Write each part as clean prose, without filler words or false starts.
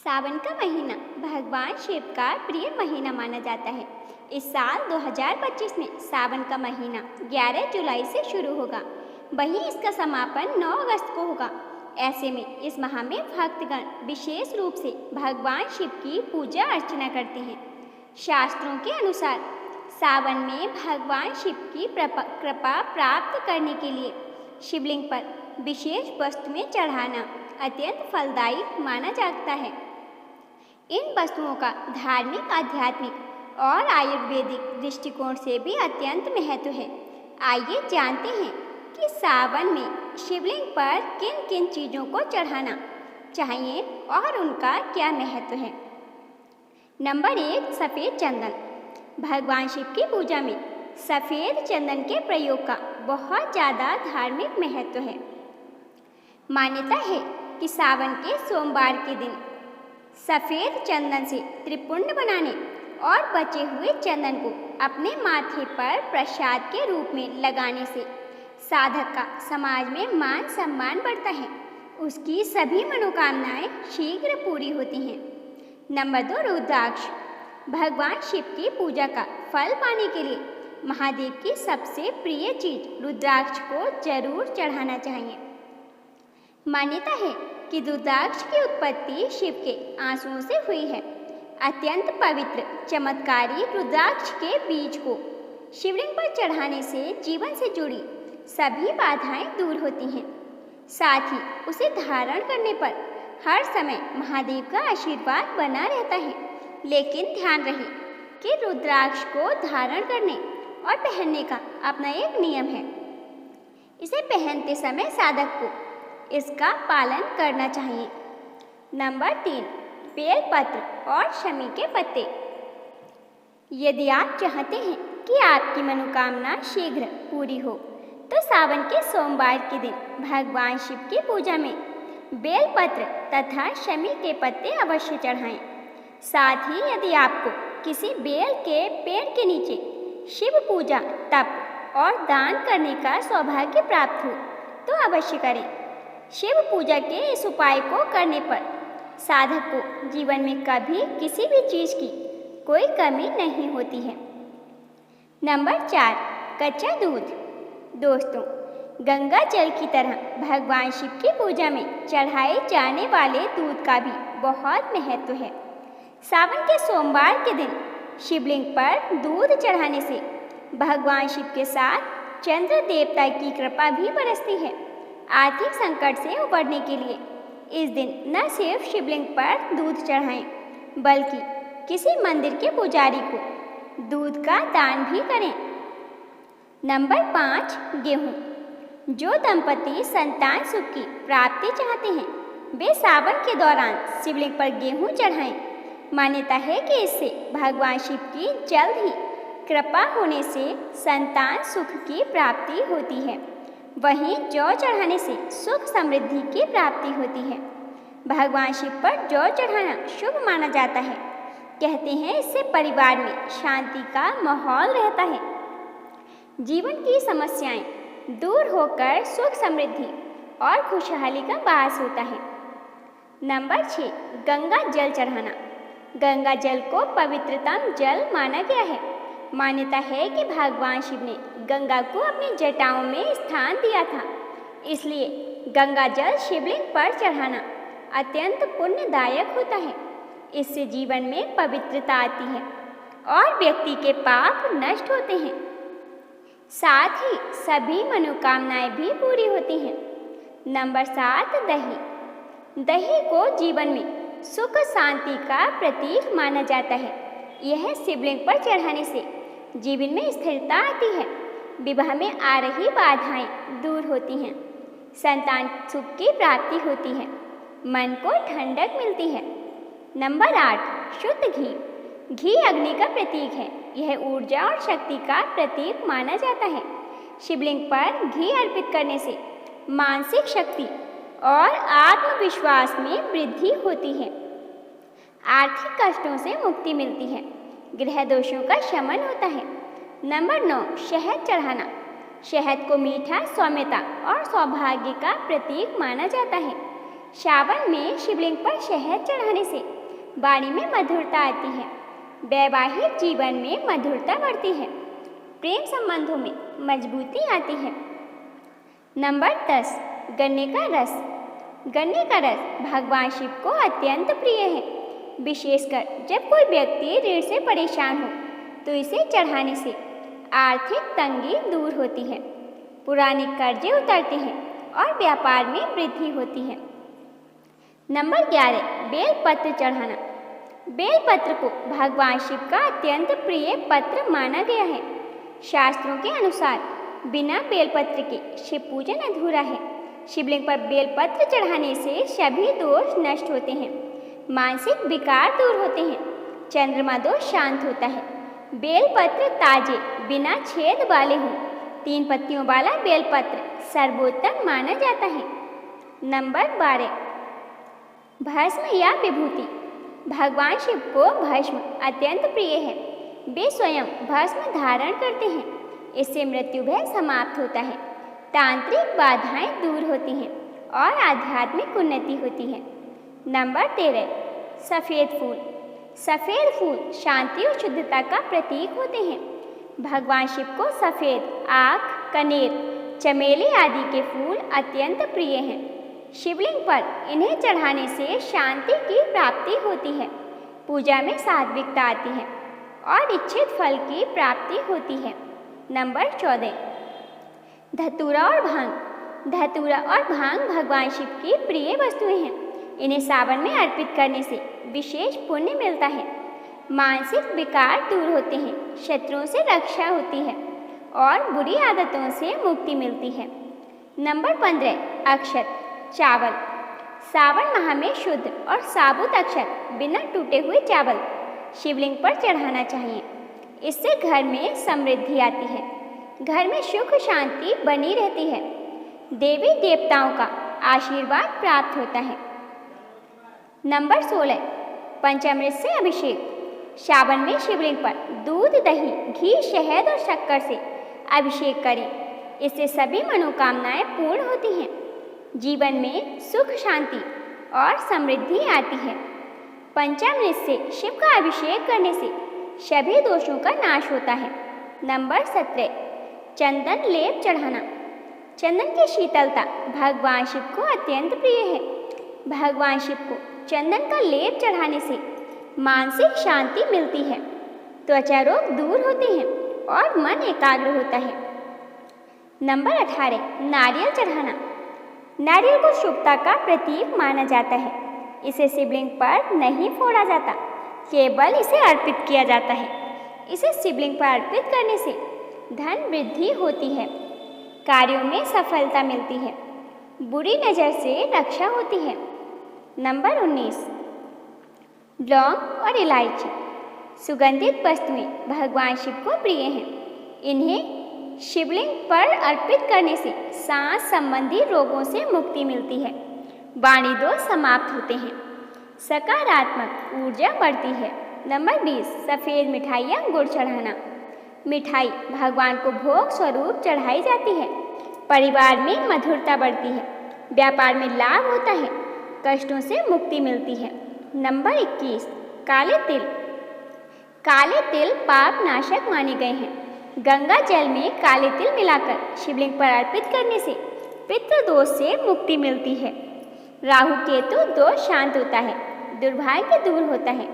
सावन का महीना भगवान शिव का प्रिय महीना माना जाता है। इस साल 2025 में सावन का महीना 11 जुलाई से शुरू होगा, वहीं इसका समापन 9 अगस्त को होगा। ऐसे में इस माह में भक्तगण विशेष रूप से भगवान शिव की पूजा अर्चना करते हैं। शास्त्रों के अनुसार सावन में भगवान शिव की कृपा प्राप्त करने के लिए शिवलिंग पर विशेष वस्तुएं चढ़ाना अत्यंत फलदायी माना जाता है। इन वस्तुओं का धार्मिक, आध्यात्मिक और आयुर्वेदिक दृष्टिकोण से भी अत्यंत महत्व है। आइए जानते हैं कि सावन में शिवलिंग पर किन किन चीज़ों को चढ़ाना चाहिए और उनका क्या महत्व है। नंबर 1, सफ़ेद चंदन। भगवान शिव की पूजा में सफ़ेद चंदन के प्रयोग का बहुत ज़्यादा धार्मिक महत्व है। मान्यता है कि सावन के सोमवार के दिन सफ़ेद चंदन से त्रिपुंड बनाने और बचे हुए चंदन को अपने माथे पर प्रसाद के रूप में लगाने से साधक का समाज में मान सम्मान बढ़ता है, उसकी सभी मनोकामनाएं शीघ्र पूरी होती हैं। नंबर 2, रुद्राक्ष। भगवान शिव की पूजा का फल पाने के लिए महादेव की सबसे प्रिय चीज रुद्राक्ष को जरूर चढ़ाना चाहिए। मान्यता है कि रुद्राक्ष की उत्पत्ति शिव के आंसुओं से हुई है। अत्यंत पवित्र चमत्कारी रुद्राक्ष के बीज को शिवलिंग पर चढ़ाने से जीवन से जुड़ी सभी बाधाएं दूर होती हैं। साथ ही उसे धारण करने पर हर समय महादेव का आशीर्वाद बना रहता है। लेकिन ध्यान रहे कि रुद्राक्ष को धारण करने और पहनने का अपना एक नियम है। इसे पहनते समय साधक को इसका पालन करना चाहिए। नंबर 3, बेलपत्र और शमी के पत्ते। यदि आप चाहते हैं कि आपकी मनोकामना शीघ्र पूरी हो तो सावन के सोमवार के दिन भगवान शिव की पूजा में बेलपत्र तथा शमी के पत्ते अवश्य चढ़ाएं। साथ ही यदि आपको किसी बेल के पेड़ के नीचे शिव पूजा, तप और दान करने का सौभाग्य प्राप्त हो तो अवश्य करें। शिव पूजा के इस उपाय को करने पर साधक को जीवन में कभी किसी भी चीज़ की कोई कमी नहीं होती है। नंबर 4, कच्चा दूध। दोस्तों, गंगा जल की तरह भगवान शिव की पूजा में चढ़ाए जाने वाले दूध का भी बहुत महत्व है। सावन के सोमवार के दिन शिवलिंग पर दूध चढ़ाने से भगवान शिव के साथ चंद्र देवता की कृपा भी बरसती है। आर्थिक संकट से उबरने के लिए इस दिन न सिर्फ शिवलिंग पर दूध चढ़ाएं, बल्कि किसी मंदिर के पुजारी को दूध का दान भी करें। नंबर 5, गेहूँ। जो दंपति संतान सुख की प्राप्ति चाहते हैं वे सावन के दौरान शिवलिंग पर गेहूँ चढ़ाएं। मान्यता है कि इससे भगवान शिव की जल्द ही कृपा होने से संतान सुख की प्राप्ति होती है। वहीं जौ चढ़ाने से सुख समृद्धि की प्राप्ति होती है। भगवान शिव पर जौ चढ़ाना शुभ माना जाता है। कहते हैं इससे परिवार में शांति का माहौल रहता है, जीवन की समस्याएं दूर होकर सुख समृद्धि और खुशहाली का वास होता है। नंबर 6, गंगा जल चढ़ाना। गंगा जल को पवित्रतम जल माना गया है। मान्यता है कि भगवान शिव ने गंगा को अपनी जटाओं में स्थान दिया था, इसलिए गंगा जल शिवलिंग पर चढ़ाना अत्यंत पुण्यदायक होता है। इससे जीवन में पवित्रता आती है और व्यक्ति के पाप नष्ट होते हैं। साथ ही सभी मनोकामनाएं भी पूरी होती हैं। नंबर 7, दही। दही को जीवन में सुख शांति का प्रतीक माना जाता है। यह शिवलिंग पर चढ़ाने से जीवन में स्थिरता आती है, विवाह में आ रही बाधाएं दूर होती हैं, संतान सुख की प्राप्ति होती है, मन को ठंडक मिलती है। नंबर 8, शुद्ध घी। घी अग्नि का प्रतीक है। यह ऊर्जा और शक्ति का प्रतीक माना जाता है। शिवलिंग पर घी अर्पित करने से मानसिक शक्ति और आत्मविश्वास में वृद्धि होती है, आर्थिक कष्टों से मुक्ति मिलती है, ग्रह दोषों का शमन होता है। नंबर 9, शहद चढ़ाना। शहद को मीठा, सौम्यता और सौभाग्य का प्रतीक माना जाता है। सावन में शिवलिंग पर शहद चढ़ाने से वाणी में मधुरता आती है, वैवाहिक जीवन में मधुरता बढ़ती है, प्रेम संबंधों में मजबूती आती है। नंबर 10, गन्ने का रस। गन्ने का रस भगवान शिव को अत्यंत प्रिय है, विशेषकर जब कोई व्यक्ति ऋण से परेशान हो तो इसे चढ़ाने से आर्थिक तंगी दूर होती है, पुराने कर्जे उतरते हैं और व्यापार में वृद्धि होती है। नंबर 11, बेलपत्र चढ़ाना। बेलपत्र को भगवान शिव का अत्यंत प्रिय पत्र माना गया है। शास्त्रों के अनुसार बिना बेलपत्र के शिव पूजन अधूरा है। शिवलिंग पर बेलपत्र चढ़ाने से सभी दोष नष्ट होते हैं, मानसिक विकार दूर होते हैं, चंद्रमा दोष शांत होता है। बेलपत्र ताजे बिना छेद वाले हों, 3 पत्तियों वाला बेलपत्र सर्वोत्तम माना जाता है। नंबर 12, भस्म या विभूति। भगवान शिव को भस्म अत्यंत प्रिय है। वे स्वयं भस्म धारण करते हैं, इससे मृत्यु भय समाप्त होता है, तांत्रिक बाधाएं दूर होती हैं और आध्यात्मिक उन्नति होती है। नंबर 13, सफ़ेद फूल। सफ़ेद फूल शांति और शुद्धता का प्रतीक होते हैं। भगवान शिव को सफ़ेद, आक, कनेर, चमेली आदि के फूल अत्यंत प्रिय हैं। शिवलिंग पर इन्हें चढ़ाने से शांति की प्राप्ति होती है, पूजा में सात्विकता आती है और इच्छित फल की प्राप्ति होती है। नंबर 14, धतूरा और भांग। धतूरा और भांग भगवान शिव की प्रिय वस्तुएं हैं। इन्हें सावन में अर्पित करने से विशेष पुण्य मिलता है, मानसिक विकार दूर होते हैं, शत्रुओं से रक्षा होती है और बुरी आदतों से मुक्ति मिलती है। नंबर 15, अक्षत, चावल। सावन माह में शुद्ध और साबुत अक्षत बिना टूटे हुए चावल शिवलिंग पर चढ़ाना चाहिए। इससे घर में समृद्धि आती है, घर में सुख शांति बनी रहती है, देवी देवताओं का आशीर्वाद प्राप्त होता है। नंबर 16, पंचामृत से अभिषेक। सावन में शिवलिंग पर दूध, दही, घी, शहद और शक्कर से अभिषेक करें, इससे सभी मनोकामनाएं पूर्ण होती हैं, जीवन में सुख शांति और समृद्धि आती है। पंचामृत से शिव का अभिषेक करने से सभी दोषों का नाश होता है। नंबर 17, चंदन लेप चढ़ाना। चंदन की शीतलता भगवान शिव को अत्यंत प्रिय है। भगवान शिव को चंदन का लेप चढ़ाने से मानसिक शांति मिलती है, त्वचा रोग दूर होते हैं और मन एकाग्र होता है। नंबर 18, नारियल चढ़ाना। नारियल को शुभता का प्रतीक माना जाता है। इसे शिवलिंग पर नहीं फोड़ा जाता, केवल इसे अर्पित किया जाता है। इसे शिवलिंग पर अर्पित करने से धन वृद्धि होती है, कार्यों में सफलता मिलती है, बुरी नज़र से रक्षा होती है। नंबर 19, लौंग और इलायची। सुगंधित वस्तुएं भगवान शिव को प्रिय हैं। इन्हें शिवलिंग पर अर्पित करने से सांस संबंधी रोगों से मुक्ति मिलती है, वाणी दोष समाप्त होते हैं, सकारात्मक ऊर्जा बढ़ती है। नंबर 20, सफ़ेद मिठाई या गुड़ चढ़ाना। मिठाई भगवान को भोग स्वरूप चढ़ाई जाती है, परिवार में मधुरता बढ़ती है, व्यापार में लाभ होता है, कष्टों से मुक्ति मिलती है। नंबर 21, काले तिल। काले तिल पाप नाशक माने गए हैं। गंगा जल में काले तिल मिलाकर शिवलिंग पर अर्पित करने से पितृ दोष से मुक्ति मिलती है, राहु केतु दोष शांत होता है, दुर्भाग्य दूर होता है।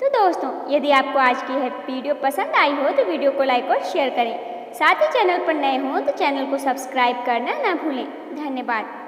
तो दोस्तों, यदि आपको आज की यह वीडियो पसंद आई हो तो वीडियो को लाइक और शेयर करें। साथ ही चैनल पर नए हों तो चैनल को सब्सक्राइब करना ना भूलें। धन्यवाद।